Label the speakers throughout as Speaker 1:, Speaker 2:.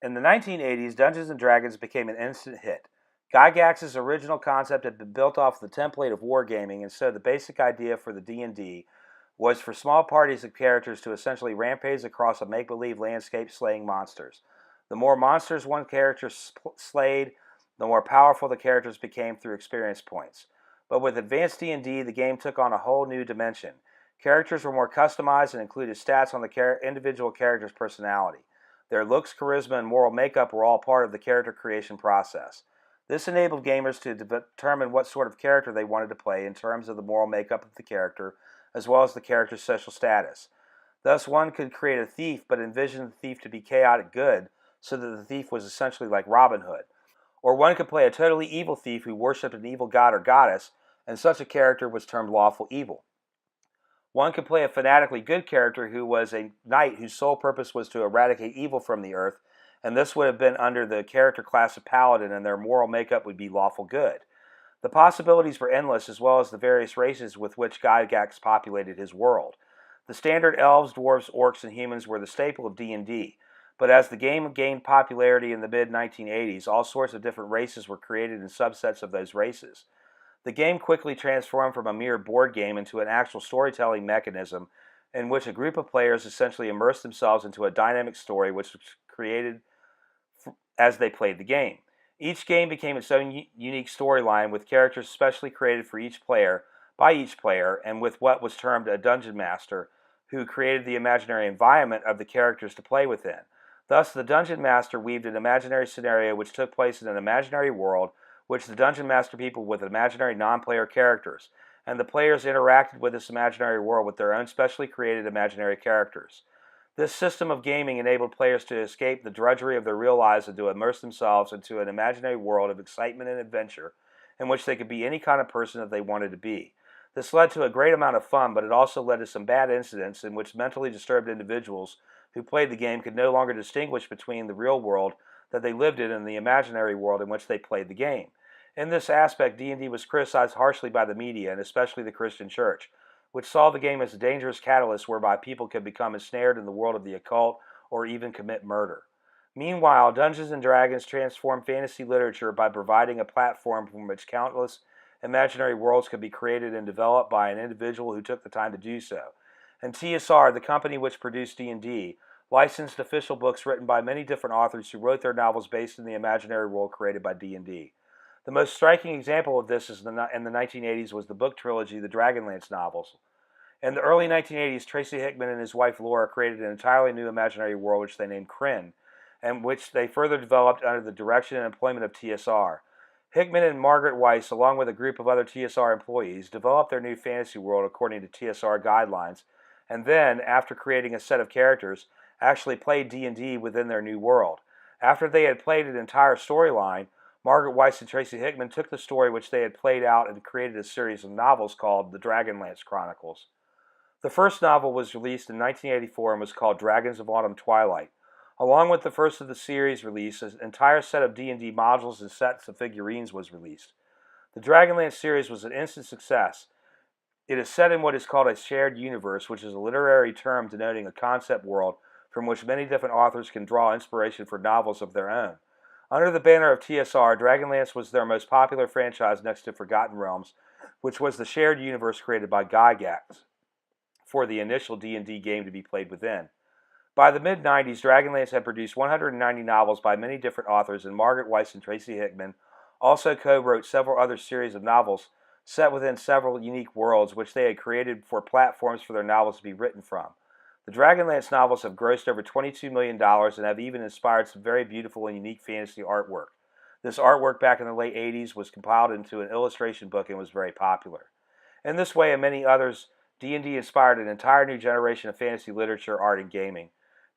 Speaker 1: In the 1980s, Dungeons & Dragons became an instant hit. Gygax's original concept had been built off the template of wargaming, and so the basic idea for the D&D was for small parties of characters to essentially rampage across a make-believe landscape slaying monsters. The more monsters one character slayed, the more powerful the characters became through experience points. But with advanced D&D, the game took on a whole new dimension. Characters were more customized and included stats on the individual character's personality. Their looks, charisma, and moral makeup were all part of the character creation process. This enabled gamers to determine what sort of character they wanted to play in terms of the moral makeup of the character, as well as the character's social status. Thus, one could create a thief but envision the thief to be chaotic good, so that the thief was essentially like Robin Hood. Or one could play a totally evil thief who worshipped an evil god or goddess, and such a character was termed lawful evil. One could play a fanatically good character who was a knight whose sole purpose was to eradicate evil from the earth, and this would have been under the character class of paladin, and their moral makeup would be lawful good. The possibilities were endless, as well as the various races with which Gygax populated his world. The standard elves, dwarves, orcs, and humans were the staple of D&D, but as the game gained popularity in the mid-1980s, all sorts of different races were created and subsets of those races. The game quickly transformed from a mere board game into an actual storytelling mechanism in which a group of players essentially immersed themselves into a dynamic story which was created as they played the game. Each game became its own unique storyline with characters specially created for each player, by each player, and with what was termed a dungeon master, who created the imaginary environment of the characters to play within. Thus, the dungeon master weaved an imaginary scenario which took place in an imaginary world, which the dungeon master peopled with imaginary non-player characters, and the players interacted with this imaginary world with their own specially created imaginary characters. This system of gaming enabled players to escape the drudgery of their real lives and to immerse themselves into an imaginary world of excitement and adventure in which they could be any kind of person that they wanted to be. This led to a great amount of fun, but it also led to some bad incidents in which mentally disturbed individuals who played the game could no longer distinguish between the real world that they lived in and the imaginary world in which they played the game. In this aspect, D&D was criticized harshly by the media, and especially the Christian Church, which saw the game as a dangerous catalyst whereby people could become ensnared in the world of the occult or even commit murder. Meanwhile, Dungeons & Dragons transformed fantasy literature by providing a platform from which countless imaginary worlds could be created and developed by an individual who took the time to do so. And TSR, the company which produced D&D, licensed official books written by many different authors who wrote their novels based in the imaginary world created by D&D. The most striking example of this in the 1980s was the book trilogy, the Dragonlance novels. In the early 1980s, Tracy Hickman and his wife Laura created an entirely new imaginary world which they named Krynn, and which they further developed under the direction and employment of TSR. Hickman and Margaret Weiss, along with a group of other TSR employees, developed their new fantasy world according to TSR guidelines, and then, after creating a set of characters, actually played D&D within their new world. After they had played an entire storyline, Margaret Weiss and Tracy Hickman took the story which they had played out and created a series of novels called the Dragonlance Chronicles. The first novel was released in 1984 and was called Dragons of Autumn Twilight. Along with the first of the series release, an entire set of D&D modules and sets of figurines was released. The Dragonlance series was an instant success. It is set in what is called a shared universe, which is a literary term denoting a concept world from which many different authors can draw inspiration for novels of their own. Under the banner of TSR, Dragonlance was their most popular franchise next to Forgotten Realms, which was the shared universe created by Gygax for the initial D&D game to be played within. By the mid-90s, Dragonlance had produced 190 novels by many different authors, and Margaret Weiss and Tracy Hickman also co-wrote several other series of novels set within several unique worlds which they had created for platforms for their novels to be written from. The Dragonlance novels have grossed over $22 million and have even inspired some very beautiful and unique fantasy artwork. This artwork back in the late 80s was compiled into an illustration book and was very popular. In this way and many others, D&D inspired an entire new generation of fantasy literature, art, and gaming.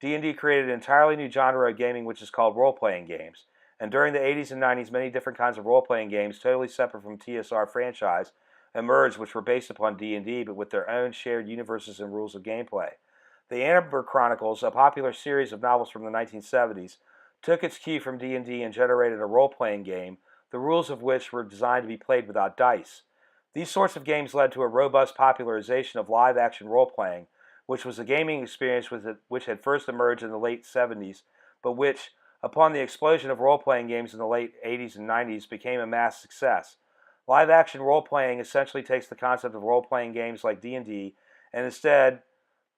Speaker 1: D&D created an entirely new genre of gaming which is called role-playing games. And during the 80s and 90s, many different kinds of role-playing games, totally separate from TSR franchise, emerged which were based upon D&D but with their own shared universes and rules of gameplay. The Amber Chronicles, a popular series of novels from the 1970s, took its cue from D&D and generated a role-playing game, the rules of which were designed to be played without dice. These sorts of games led to a robust popularization of live-action role-playing, which was a gaming experience which had first emerged in the late 70s, but which, upon the explosion of role-playing games in the late 80s and 90s, became a mass success. Live-action role-playing essentially takes the concept of role-playing games like D&D, and instead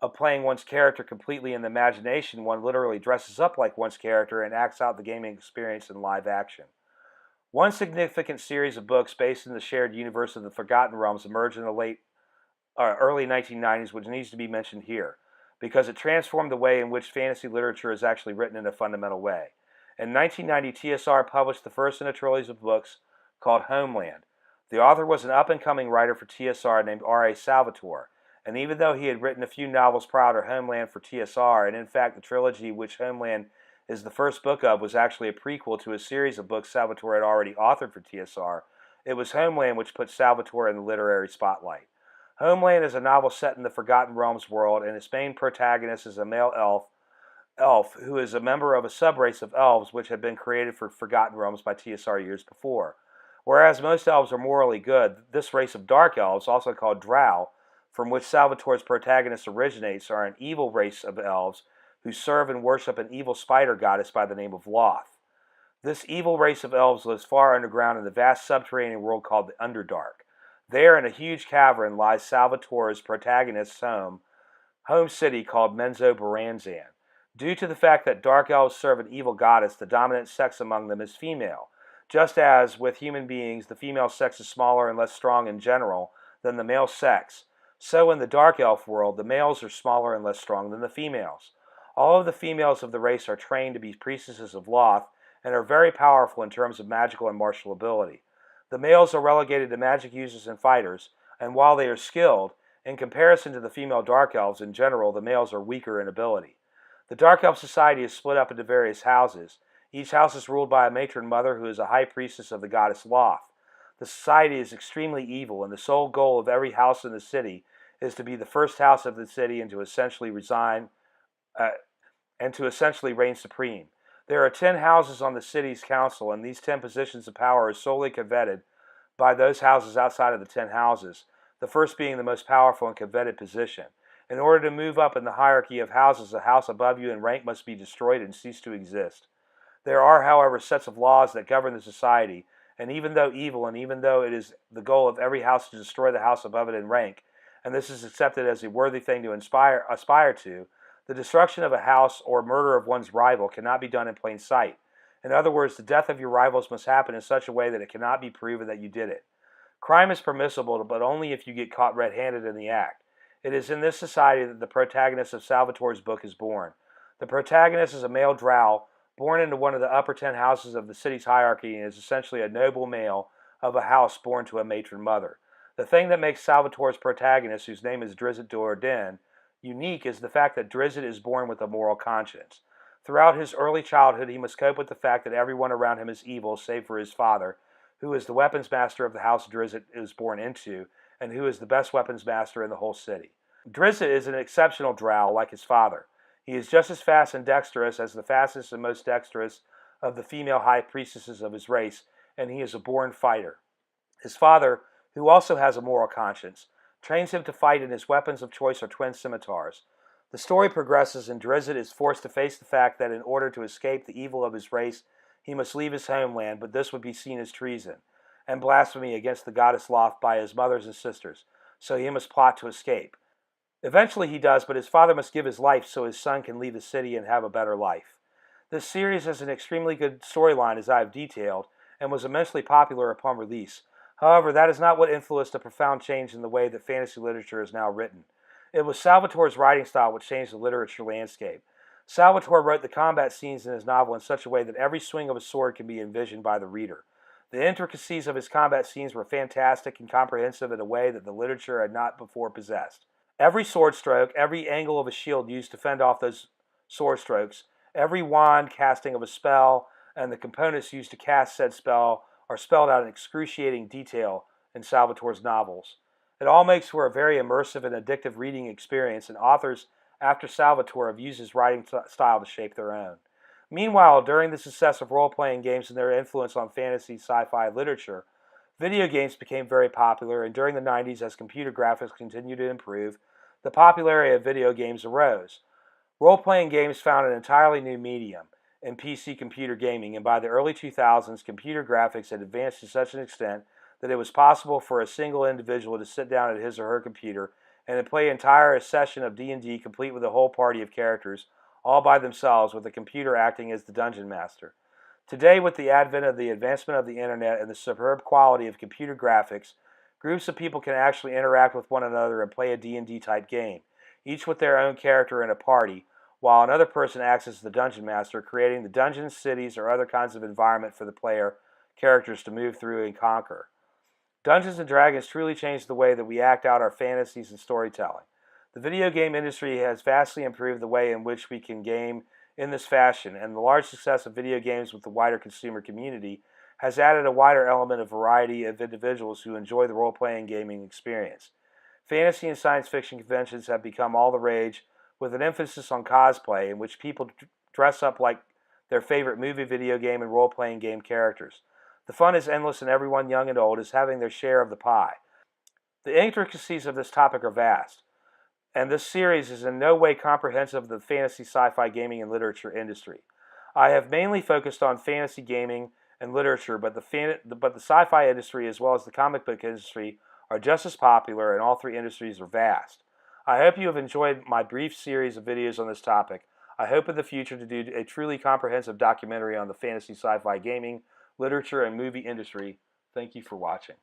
Speaker 1: of playing one's character completely in the imagination, one literally dresses up like one's character and acts out the gaming experience in live action. One significant series of books based in the shared universe of the Forgotten Realms emerged in the early 1990s, which needs to be mentioned here, because it transformed the way in which fantasy literature is actually written in a fundamental way. In 1990, TSR published the first in a trilogy of books called Homeland. The author was an up-and-coming writer for TSR named R.A. Salvatore, and even though he had written a few novels prior to Homeland for TSR, and in fact the trilogy which Homeland is the first book of was actually a prequel to a series of books Salvatore had already authored for TSR, it was Homeland which put Salvatore in the literary spotlight. Homeland is a novel set in the Forgotten Realms world, and its main protagonist is a male elf who is a member of a subrace of elves which had been created for Forgotten Realms by TSR years before. Whereas most elves are morally good, this race of dark elves, also called Drow, from which Salvatore's protagonist originates, are an evil race of elves who serve and worship an evil spider goddess by the name of Loth. This evil race of elves lives far underground in the vast subterranean world called the Underdark. There, in a huge cavern, lies Salvatore's protagonist's home city called Menzoberranzan. Due to the fact that dark elves serve an evil goddess, the dominant sex among them is female. Just as with human beings, the female sex is smaller and less strong in general than the male sex, so in the dark elf world, the males are smaller and less strong than the females. All of the females of the race are trained to be priestesses of Loth and are very powerful in terms of magical and martial ability. The males are relegated to magic users and fighters, and while they are skilled, in comparison to the female dark elves in general, the males are weaker in ability. The dark elf society is split up into various houses. Each house is ruled by a matron mother who is a high priestess of the goddess Loth. The society is extremely evil, and the sole goal of every house in the city is to be the first house of the city and to essentially reign supreme. There are 10 houses on the city's council, and these 10 positions of power are solely coveted by those houses outside of the 10 houses, the first being the most powerful and coveted position. In order to move up in the hierarchy of houses, a house above you in rank must be destroyed and cease to exist. There are, however, sets of laws that govern the society, and even though evil, and even though it is the goal of every house to destroy the house above it in rank, and this is accepted as a worthy thing to aspire to, the destruction of a house or murder of one's rival cannot be done in plain sight. In other words, the death of your rivals must happen in such a way that it cannot be proven that you did it. Crime is permissible, but only if you get caught red-handed in the act. It is in this society that the protagonist of Salvatore's book is born. The protagonist is a male drow, born into one of the upper 10 houses of the city's hierarchy, and is essentially a noble male of a house born to a matron mother. The thing that makes Salvatore's protagonist, whose name is Drizzt Do'Urden, unique is the fact that Drizzt is born with a moral conscience. Throughout his early childhood, he must cope with the fact that everyone around him is evil, save for his father, who is the weapons master of the house Drizzt is born into, and who is the best weapons master in the whole city. Drizzt is an exceptional drow, like his father. He is just as fast and dexterous as the fastest and most dexterous of the female high priestesses of his race, and he is a born fighter. His father, who also has a moral conscience, trains him to fight, and his weapons of choice are twin scimitars. The story progresses, and Drizzt is forced to face the fact that in order to escape the evil of his race, he must leave his homeland, but this would be seen as treason and blasphemy against the goddess Loth by his mothers and sisters, so he must plot to escape. Eventually he does, but his father must give his life so his son can leave the city and have a better life. This series has an extremely good storyline, as I have detailed, and was immensely popular upon release. However, that is not what influenced a profound change in the way that fantasy literature is now written. It was Salvatore's writing style which changed the literature landscape. Salvatore wrote the combat scenes in his novel in such a way that every swing of a sword can be envisioned by the reader. The intricacies of his combat scenes were fantastic and comprehensive in a way that the literature had not before possessed. Every sword stroke, every angle of a shield used to fend off those sword strokes, every wand casting of a spell, and the components used to cast said spell are spelled out in excruciating detail in Salvatore's novels. It all makes for a very immersive and addictive reading experience, and authors after Salvatore have used his writing style to shape their own. Meanwhile, during the success of role-playing games and their influence on fantasy sci-fi literature, video games became very popular, and during the 90s, as computer graphics continued to improve, the popularity of video games arose. Role-playing games found an entirely new medium. in PC computer gaming, and by the early 2000s, computer graphics had advanced to such an extent that it was possible for a single individual to sit down at his or her computer and to play an entire session of D&D complete with a whole party of characters, all by themselves, with the computer acting as the dungeon master. Today, with the advent of the advancement of the internet and the superb quality of computer graphics, groups of people can actually interact with one another and play a D&D type game, each with their own character in a party, while another person acts as the dungeon master, creating the dungeons, cities, or other kinds of environment for the player characters to move through and conquer. Dungeons & Dragons truly changed the way that we act out our fantasies and storytelling. The video game industry has vastly improved the way in which we can game in this fashion, and the large success of video games with the wider consumer community has added a wider element of variety of individuals who enjoy the role-playing gaming experience. Fantasy and science fiction conventions have become all the rage, with an emphasis on cosplay, in which people dress up like their favorite movie, video game, and role-playing game characters. The fun is endless, and everyone, young and old, is having their share of the pie. The intricacies of this topic are vast, and this series is in no way comprehensive of the fantasy, sci-fi, gaming, and literature industry. I have mainly focused on fantasy gaming and literature, but the sci-fi industry as well as the comic book industry are just as popular, and all three industries are vast. I hope you have enjoyed my brief series of videos on this topic. I hope in the future to do a truly comprehensive documentary on the fantasy, sci-fi, gaming, literature, and movie industry. Thank you for watching.